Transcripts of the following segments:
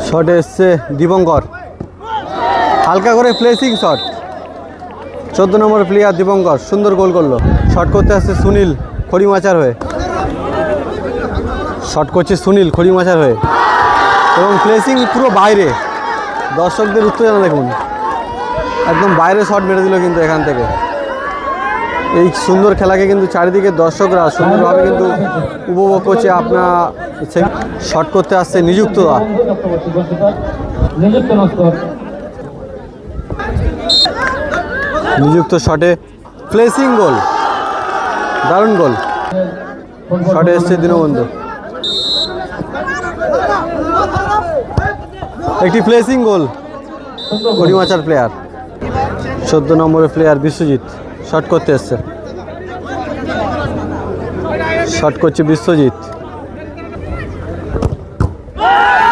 শটে এসছে দীপঙ্কর, হালকা করে প্লেসিং শট। 14 নম্বর প্লেয়ার দীপঙ্কর সুন্দর গোল করলো। শট করতে আসছে সুনীল খড়িমাচার হয়ে, শট করছে সুনীল খড়িমাচার হয়ে এবং প্লেসিং পুরো বাইরে। দর্শকদের উত্তেজনা দেখুন, একদম বাইরে শট মেরে দিল কিন্তু এখান থেকে। এই সুন্দর খেলাকে কিন্তু চারিদিকে দর্শকরা সুন্দরভাবে কিন্তু উপভোগ করছে। আপনার শট করতে আসছে নিযুক্ত দা, নিযুক্ত শটে প্লেসিং গোল, দারুণ গোল। শটে এসছে দীনবন্ধু, একটি প্লেসিং গোল খড়িমাচার প্লেয়ার। 14 নম্বরের প্লেয়ার বিশ্বজিৎ শট করতে এসছে, শট করছে বিশ্বজিৎ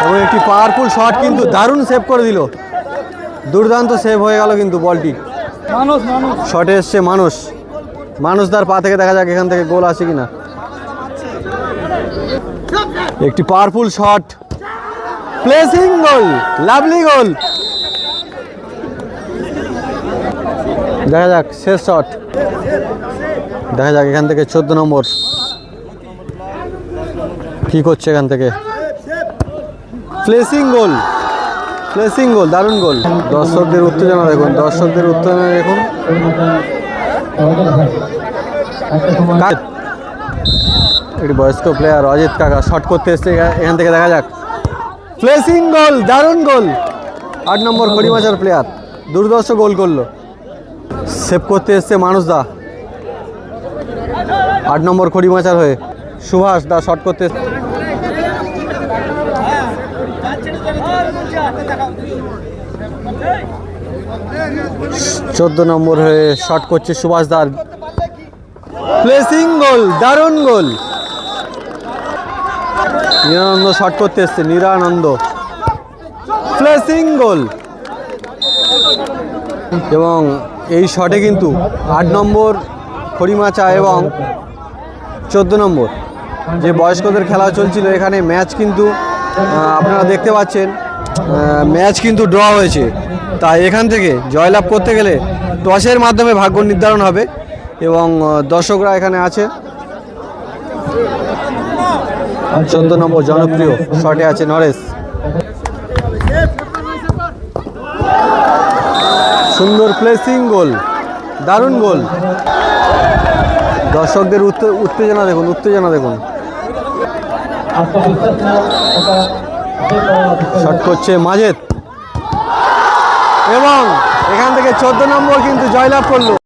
এবং একটি পাওয়ারফুল শট কিন্তু দারুণ সেভ করে দিল, দুর্দান্ত সেভ হয়ে গেল কিন্তু বলটি। শটে এসছে মানুষদার পা থেকে দেখা যাক এখান থেকে গোল আসে কিনা। একটি পাওয়ারফুল শট, প্লেসিং গোল, লাভলি গোল। দেখা যাক শেষ শট, দেখা যাক এখান থেকে 14 নম্বর কি করছে এখান থেকে। প্লেসিং গোল, প্লেসিং গোল, দারুণ গোল। দর্শকদের উত্তেজনা দেখুন, দর্শকদের উত্তেজনা দেখুন। একটি বয়স্ক প্লেয়ার অজিত কাকা শট করতে এসছে এখান থেকে, দেখা যাক প্লেসিং গোল, দারুণ গোল। 8 নম্বর খড়িমাচার প্লেয়ার দুর্দর্শ গোল করলো। সেভ করতে এসছে মানুষদা 8 নম্বর খড়িমাচার হয়ে। সুভাষ দা শট করতে 14 নম্বর হয়ে শট করছে সুভাষ দার, প্লেসিং গোল, দারুণ গোল। নিরানন্দ শট করতে এসছে, নিরানন্দ প্লেসিং গোল। এবং এই শটে কিন্তু 8 নম্বর খড়িমাচা এবং 14 নম্বর যে বয়স্কদের খেলা চলছিল এখানে ম্যাচ কিন্তু আপনারা দেখতে পাচ্ছেন, ম্যাচ কিন্তু ড্র হয়েছে। তাই এখান থেকে জয়লাভ করতে গেলে টসের মাধ্যমে ভাগ্য নির্ধারণ হবে এবং দর্শকরা এখানে আছে। 14 নম্বর জনপ্রিয় শটে আছে নরেশ, সুন্দর প্লেসিং গোল, দারুণ গোল। দর্শকদের উত্তেজনা দেখুন, উত্তেজনা দেখুন। শট করছে মাজেদ এবং এখান থেকে 14 নম্বর কিন্তু জয়লাভ করলো।